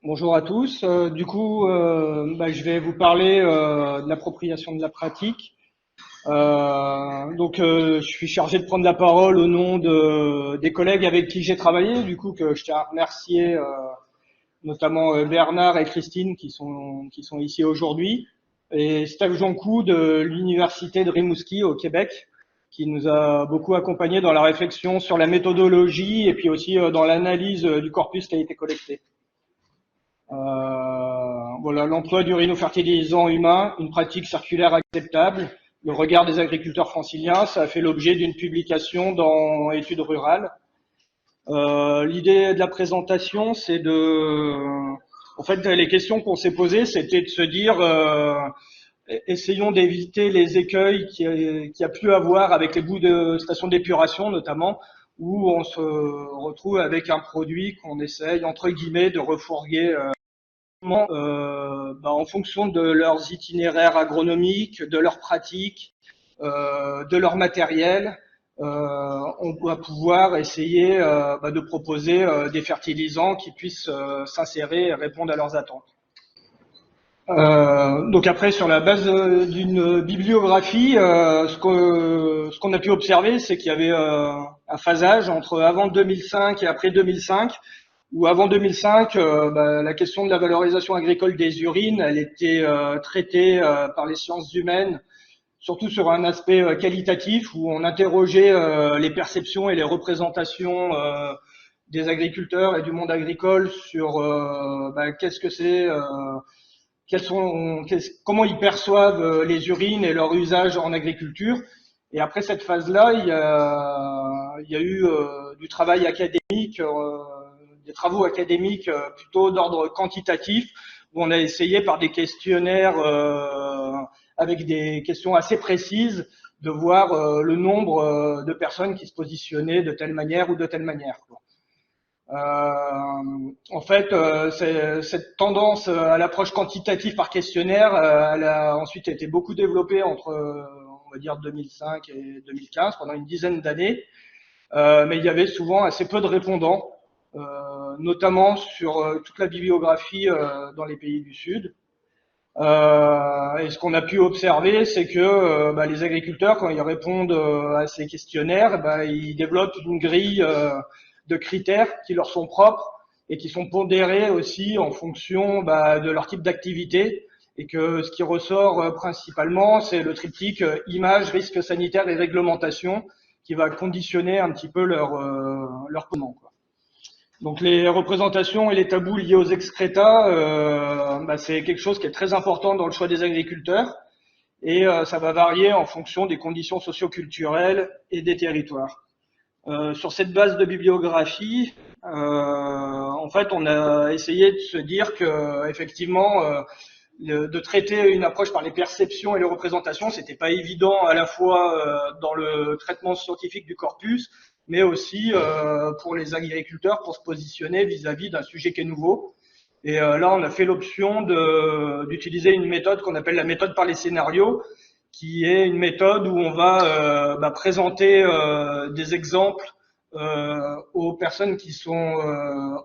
Bonjour à tous. Je vais vous parler de l'appropriation de la pratique. Je suis chargé de prendre la parole au nom des collègues avec qui j'ai travaillé, que je tiens à remercier, notamment Bernard et Christine qui sont ici aujourd'hui, et Steph Joncoux de l'Université de Rimouski au Québec, qui nous a beaucoup accompagnés dans la réflexion sur la méthodologie et puis aussi dans l'analyse du corpus qui a été collecté. Voilà, l'emploi d'urinofertilisants humains, une pratique circulaire acceptable. Le regard des agriculteurs franciliens, ça a fait l'objet d'une publication dans Études rurales. L'idée de la présentation, en fait, les questions qu'on s'est posées, c'était de se dire, essayons d'éviter les écueils qu'il y a pu avoir avec les bouts de stations d'épuration, notamment, où on se retrouve avec un produit qu'on essaye, entre guillemets, de refourguer en fonction de leurs itinéraires agronomiques, de leurs pratiques, de leur matériel. On doit pouvoir essayer de proposer des fertilisants qui puissent s'insérer et répondre à leurs attentes. Donc après, sur la base d'une bibliographie, ce qu'on a pu observer, c'est qu'il y avait un phasage entre avant 2005 et après 2005, où avant 2005, la question de la valorisation agricole des urines, elle était traitée par les sciences humaines, surtout sur un aspect qualitatif, où on interrogeait les perceptions et les représentations des agriculteurs et du monde agricole sur qu'est-ce que c'est, comment ils perçoivent les urines et leur usage en agriculture. Et après cette phase-là, il y a eu du travail académique, des travaux académiques plutôt d'ordre quantitatif, où on a essayé par des questionnaires avec des questions assez précises de voir le nombre de personnes qui se positionnaient de telle manière ou de telle manière. En fait, cette tendance à l'approche quantitative par questionnaire, elle a ensuite été beaucoup développée entre, on va dire, 2005 et 2015, pendant une dizaine d'années. Mais il y avait souvent assez peu de répondants, notamment sur toute la bibliographie dans les pays du Sud. Et ce qu'on a pu observer, c'est que les agriculteurs, quand ils répondent à ces questionnaires, ils développent une grille de critères qui leur sont propres et qui sont pondérés aussi en fonction de leur type d'activité. Et que ce qui ressort principalement, c'est le triptyque image, risque sanitaire et réglementation qui va conditionner un petit peu leur comment, quoi. Donc les représentations et les tabous liés aux excrétas, c'est quelque chose qui est très important dans le choix des agriculteurs et ça va varier en fonction des conditions socio-culturelles et des territoires. Sur cette base de bibliographie, en fait, on a essayé de se dire que effectivement, de traiter une approche par les perceptions et les représentations, c'était pas évident à la fois dans le traitement scientifique du corpus, mais aussi pour les agriculteurs pour se positionner vis-à-vis d'un sujet qui est nouveau. Et là, on a fait l'option d'utiliser une méthode qu'on appelle la méthode par les scénarios, qui est une méthode où on va présenter des exemples aux personnes qui sont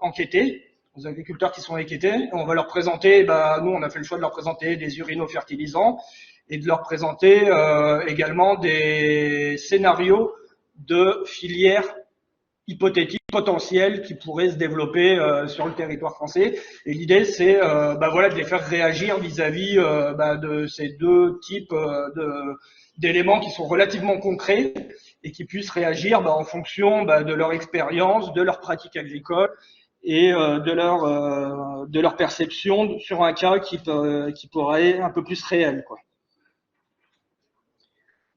enquêtées, aux agriculteurs qui sont enquêtés. On va leur présenter, nous on a fait le choix de leur présenter des urinofertilisants et de leur présenter également des scénarios de filières hypothétiques, potentielles, qui pourraient se développer sur le territoire français. Et l'idée, c'est de les faire réagir vis-à-vis de ces deux types d'éléments qui sont relativement concrets et qui puissent réagir en fonction de leur expérience, de leur pratique agricole et de leur perception sur un cas qui pourrait être un peu plus réel, quoi.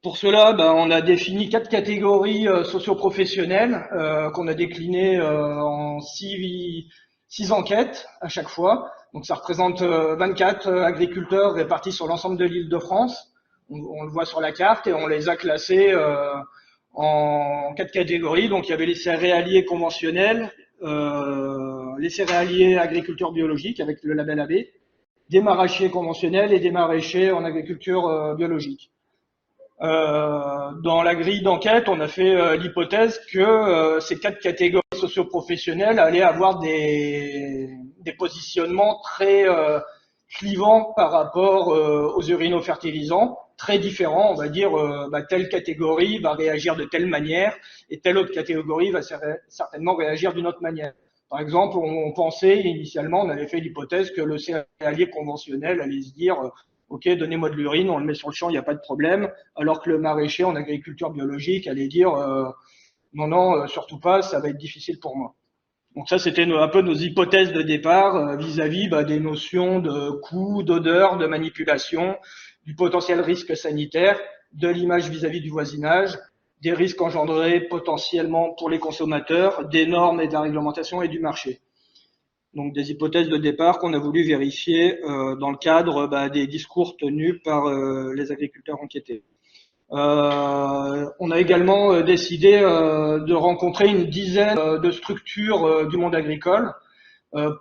Pour cela, on a défini 4 catégories socio-professionnelles qu'on a déclinées en 6 enquêtes à chaque fois. Donc ça représente 24 agriculteurs répartis sur l'ensemble de l'Île-de-France. On le voit sur la carte et on les a classés en 4 catégories. Donc il y avait les céréaliers conventionnels, les céréaliers agriculture biologique avec le label AB, des maraîchers conventionnels et des maraîchers en agriculture biologique. Dans la grille d'enquête, on a fait l'hypothèse que ces 4 catégories socio-professionnelles allaient avoir des des positionnements très clivants par rapport aux urinofertilisants, très différents. On va dire telle catégorie va réagir de telle manière et telle autre catégorie va certainement réagir d'une autre manière. Par exemple, on pensait initialement, on avait fait l'hypothèse que le céréalier conventionnel allait se dire ok, donnez-moi de l'urine, on le met sur le champ, il n'y a pas de problème, alors que le maraîcher en agriculture biologique allait dire non, non, surtout pas, ça va être difficile pour moi. Donc ça, c'était un peu nos hypothèses de départ vis-à-vis des notions de coût, d'odeur, de manipulation, du potentiel risque sanitaire, de l'image vis-à-vis du voisinage, des risques engendrés potentiellement pour les consommateurs, des normes et de la réglementation et du marché. Donc des hypothèses de départ qu'on a voulu vérifier dans le cadre des discours tenus par les agriculteurs enquêtés. On a également décidé de rencontrer une dizaine de structures du monde agricole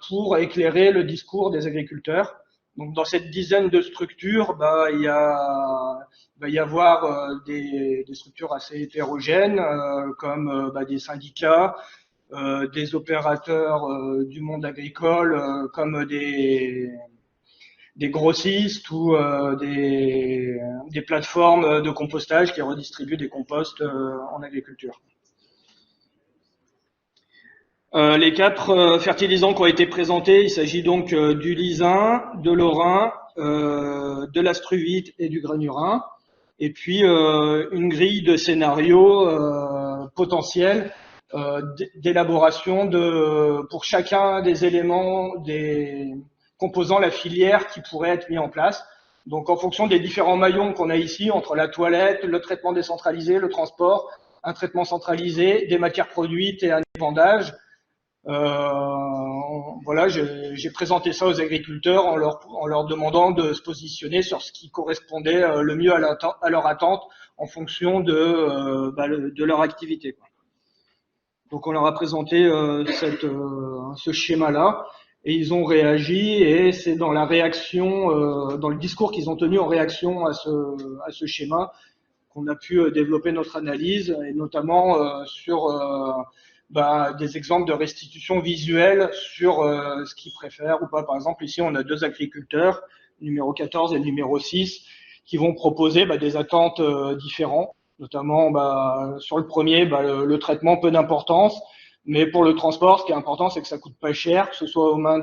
pour éclairer le discours des agriculteurs. Donc dans cette dizaine de structures, il va y avoir des structures assez hétérogènes comme des syndicats, des opérateurs du monde agricole comme des grossistes ou des plateformes de compostage qui redistribuent des composts en agriculture. Les 4 fertilisants qui ont été présentés, il s'agit donc du lysin, de l'orin, de l'astruvite et du granurin, et puis une grille de scénarios potentiels d'élaboration pour chacun des éléments composant la filière qui pourrait être mis en place. Donc en fonction des différents maillons qu'on a ici, entre la toilette, le traitement décentralisé, le transport, un traitement centralisé, des matières produites et un épandage, voilà, j'ai présenté ça aux agriculteurs en leur demandant de se positionner sur ce qui correspondait le mieux à leur attente en fonction de leur activité, quoi. Donc on leur a présenté ce schéma-là et ils ont réagi, et c'est dans la réaction, dans le discours qu'ils ont tenu en réaction à ce schéma qu'on a pu développer notre analyse, et notamment sur des exemples de restitution visuelle sur ce qu'ils préfèrent ou pas. Par exemple, ici, on a 2 agriculteurs, numéro 14 et le numéro 6, qui vont proposer des attentes différentes. Notamment, sur le premier, le traitement, peu d'importance. Mais pour le transport, ce qui est important, c'est que ça coûte pas cher, que ce soit aux mains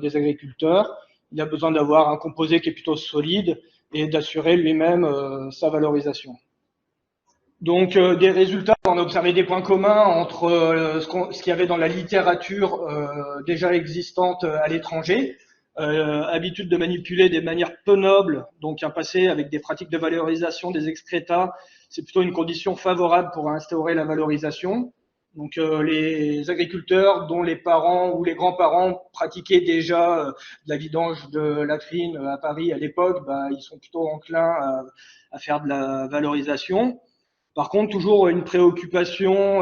des agriculteurs. Il a besoin d'avoir un composé qui est plutôt solide et d'assurer lui-même sa valorisation. Donc des résultats, on a observé des points communs entre ce qu'il y avait dans la littérature déjà existante à l'étranger, habitude de manipuler des manières peu nobles, donc un passé avec des pratiques de valorisation des excrétas, c'est plutôt une condition favorable pour instaurer la valorisation. Donc les agriculteurs dont les parents ou les grands-parents pratiquaient déjà de la vidange de latrines à Paris à l'époque, ils sont plutôt enclins à faire de la valorisation. Par contre, toujours une préoccupation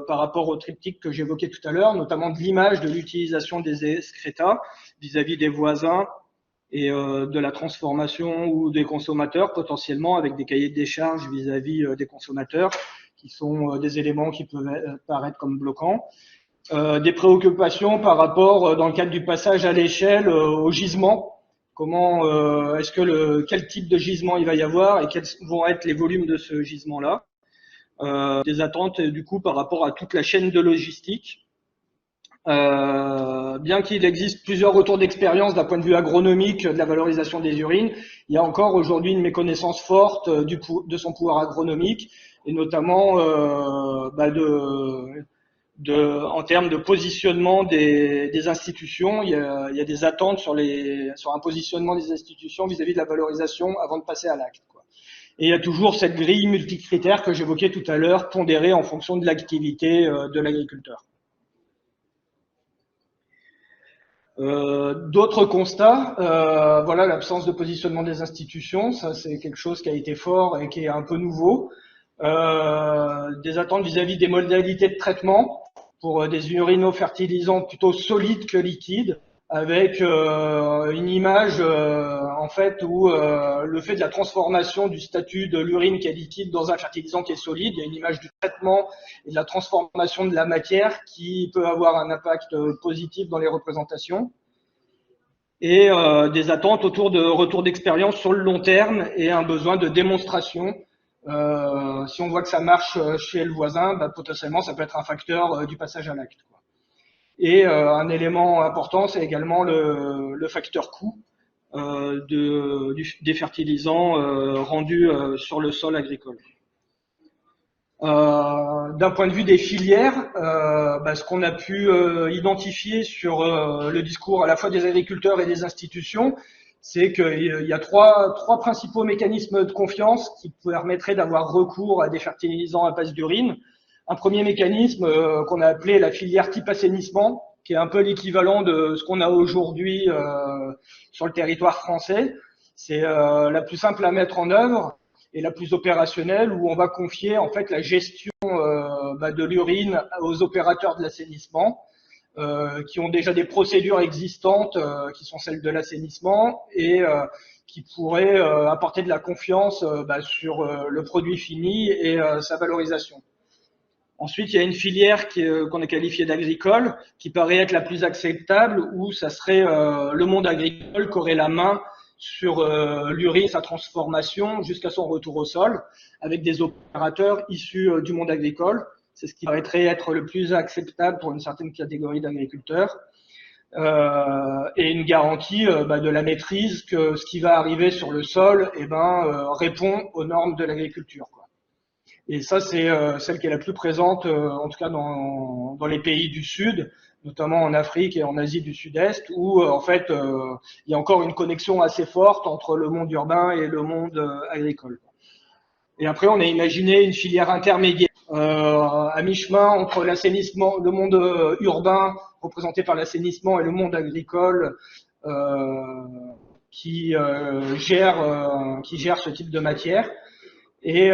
par rapport au triptyque que j'évoquais tout à l'heure, notamment de l'image de l'utilisation des excrétas vis-à-vis des voisins et de la transformation ou des consommateurs, potentiellement avec des cahiers de décharge vis-à-vis des consommateurs, qui sont des éléments qui peuvent paraître comme bloquants. Des préoccupations par rapport, dans le cadre du passage à l'échelle, au gisement. Quel type de gisement il va y avoir et quels vont être les volumes de ce gisement-là. Des attentes du coup par rapport à toute la chaîne de logistique. Bien qu'il existe plusieurs retours d'expérience d'un point de vue agronomique de la valorisation des urines, il y a encore aujourd'hui une méconnaissance forte de son pouvoir agronomique, et notamment en termes de positionnement des institutions. Il y a des attentes sur un positionnement des institutions vis-à-vis de la valorisation avant de passer à l'acte, quoi. Et il y a toujours cette grille multicritère que j'évoquais tout à l'heure, pondérée en fonction de l'activité de l'agriculteur. D'autres constats, voilà l'absence de positionnement des institutions, ça c'est quelque chose qui a été fort et qui est un peu nouveau. Des attentes vis-à-vis des modalités de traitement pour des urinofertilisants plutôt solides que liquides, avec une image en fait où le fait de la transformation du statut de l'urine qui est liquide dans un fertilisant qui est solide, il y a une image du traitement et de la transformation de la matière qui peut avoir un impact positif dans les représentations. et des attentes autour de retour d'expérience sur le long terme et un besoin de démonstration. Si on voit que ça marche chez le voisin, bah, potentiellement ça peut être un facteur du passage à l'acte. Et un élément important, c'est également le facteur coût des fertilisants rendus sur le sol agricole. D'un point de vue des filières, bah, ce qu'on a pu identifier sur le discours à la fois des agriculteurs et des institutions, c'est qu'il y a trois principaux mécanismes de confiance qui permettraient d'avoir recours à des fertilisants à base d'urine. Un premier mécanisme qu'on a appelé la filière type assainissement, qui est un peu l'équivalent de ce qu'on a aujourd'hui sur le territoire français. C'est la plus simple à mettre en œuvre et la plus opérationnelle, où on va confier en fait la gestion de l'urine aux opérateurs de l'assainissement, qui ont déjà des procédures existantes qui sont celles de l'assainissement et qui pourraient apporter de la confiance sur le produit fini et sa valorisation. Ensuite, il y a une filière qu'on a qualifiée d'agricole, qui paraît être la plus acceptable, où ça serait le monde agricole qui aurait la main sur l'urine, sa transformation jusqu'à son retour au sol, avec des opérateurs issus du monde agricole. C'est ce qui paraîtrait être le plus acceptable pour une certaine catégorie d'agriculteurs. Et une garantie de la maîtrise que ce qui va arriver sur le sol répond aux normes de l'agriculture. Et ça, c'est celle qui est la plus présente, en tout cas dans les pays du Sud, notamment en Afrique et en Asie du Sud-Est, où en fait, il y a encore une connexion assez forte entre le monde urbain et le monde agricole. Et après, on a imaginé une filière intermédiaire à mi-chemin entre l'assainissement, le monde urbain représenté par l'assainissement et le monde agricole qui gère ce type de matière. Et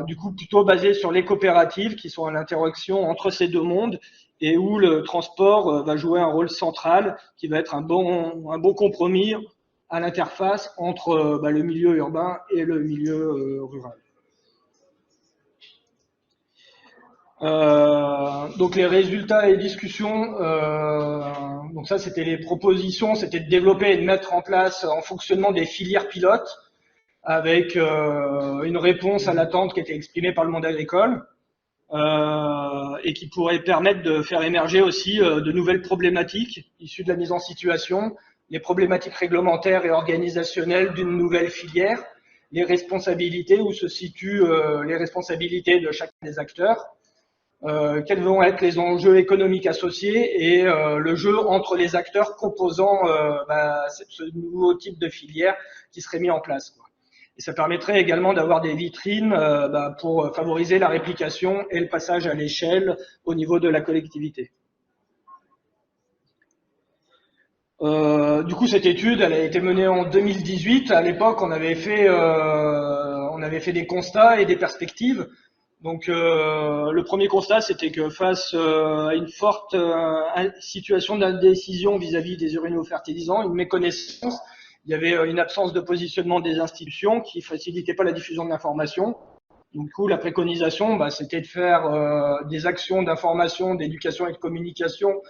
du coup plutôt basé sur les coopératives qui sont à l'interaction entre ces deux mondes et où le transport va jouer un rôle central qui va être un bon compromis à l'interface entre le milieu urbain et le milieu rural. Donc les résultats et discussions, donc ça c'était les propositions, c'était de développer et de mettre en place en fonctionnement des filières pilotes avec une réponse à l'attente qui était exprimée par le monde agricole et qui pourrait permettre de faire émerger aussi de nouvelles problématiques issues de la mise en situation, les problématiques réglementaires et organisationnelles d'une nouvelle filière, les responsabilités, où se situent les responsabilités de chacun des acteurs, quels vont être les enjeux économiques associés et le jeu entre les acteurs composant ce nouveau type de filière qui serait mis en place, quoi. Et ça permettrait également d'avoir des vitrines pour favoriser la réplication et le passage à l'échelle au niveau de la collectivité. Du coup, cette étude, elle a été menée en 2018. À l'époque, on avait fait des constats et des perspectives. Donc, le premier constat, c'était que face à une forte situation d'indécision vis-à-vis des urinofertilisants, une méconnaissance, il y avait une absence de positionnement des institutions qui facilitait pas la diffusion de l'information. Du coup, la préconisation, c'était de faire des actions d'information, d'éducation et de communication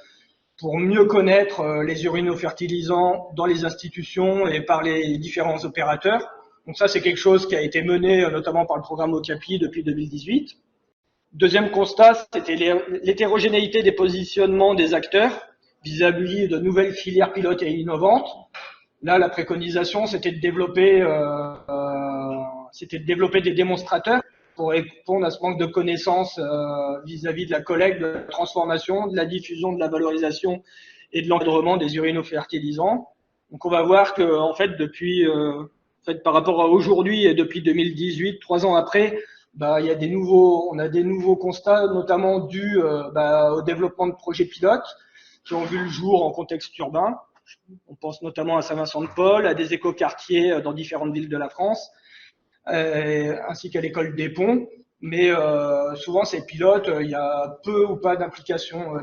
pour mieux connaître les urinofertilisants dans les institutions et par les différents opérateurs. Donc ça, c'est quelque chose qui a été mené notamment par le programme OCAPI depuis 2018. Deuxième constat, c'était l'hétérogénéité des positionnements des acteurs vis-à-vis de nouvelles filières pilotes et innovantes. Là, la préconisation, c'était de développer des démonstrateurs pour répondre à ce manque de connaissances vis-à-vis de la collecte, de la transformation, de la diffusion, de la valorisation et de l'encadrement des urinofertilisants. Donc, on va voir que, en fait, par rapport à aujourd'hui et depuis 2018, 3 ans après, on a des nouveaux constats, notamment dus au développement de projets pilotes qui ont vu le jour en contexte urbain. On pense notamment à Saint-Vincent-de-Paul, à des écoquartiers dans différentes villes de la France, ainsi qu'à l'école des Ponts. Mais souvent, ces pilotes, il y a peu ou pas d'implication.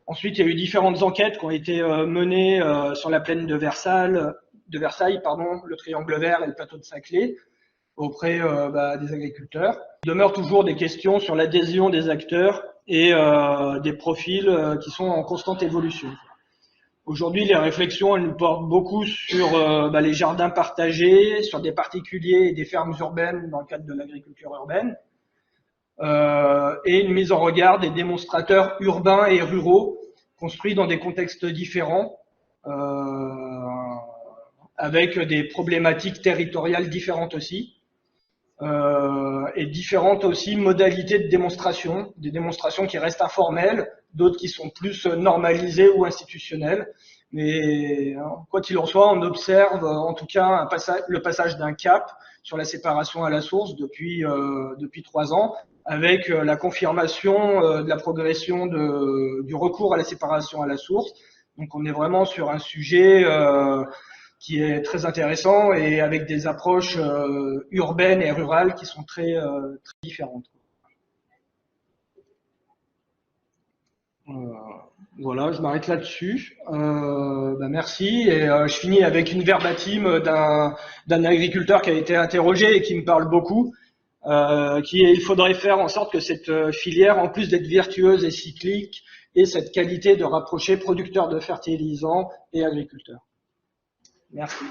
Ensuite, il y a eu différentes enquêtes qui ont été menées sur la plaine de Versailles, le Triangle Vert et le plateau de Saclay, auprès des agriculteurs. Il demeure toujours des questions sur l'adhésion des acteurs et des profils qui sont en constante évolution. Aujourd'hui, les réflexions, elles nous portent beaucoup sur les jardins partagés, sur des particuliers et des fermes urbaines dans le cadre de l'agriculture urbaine, et une mise en regard des démonstrateurs urbains et ruraux construits dans des contextes différents, avec des problématiques territoriales différentes aussi. Et différentes aussi modalités de démonstration, des démonstrations qui restent informelles, d'autres qui sont plus normalisées ou institutionnelles. Mais quoi qu'il en soit, on observe en tout cas le passage d'un cap sur la séparation à la source depuis 3 ans, avec la confirmation de la progression du recours à la séparation à la source. Donc on est vraiment sur un sujet qui est très intéressant et avec des approches urbaines et rurales qui sont très différentes. Voilà, je m'arrête là-dessus. Merci. Et je finis avec une verbatim d'un agriculteur qui a été interrogé et qui me parle beaucoup. Il faudrait faire en sorte que cette filière, en plus d'être vertueuse et cyclique, ait cette qualité de rapprocher producteurs de fertilisants et agriculteurs. Merci.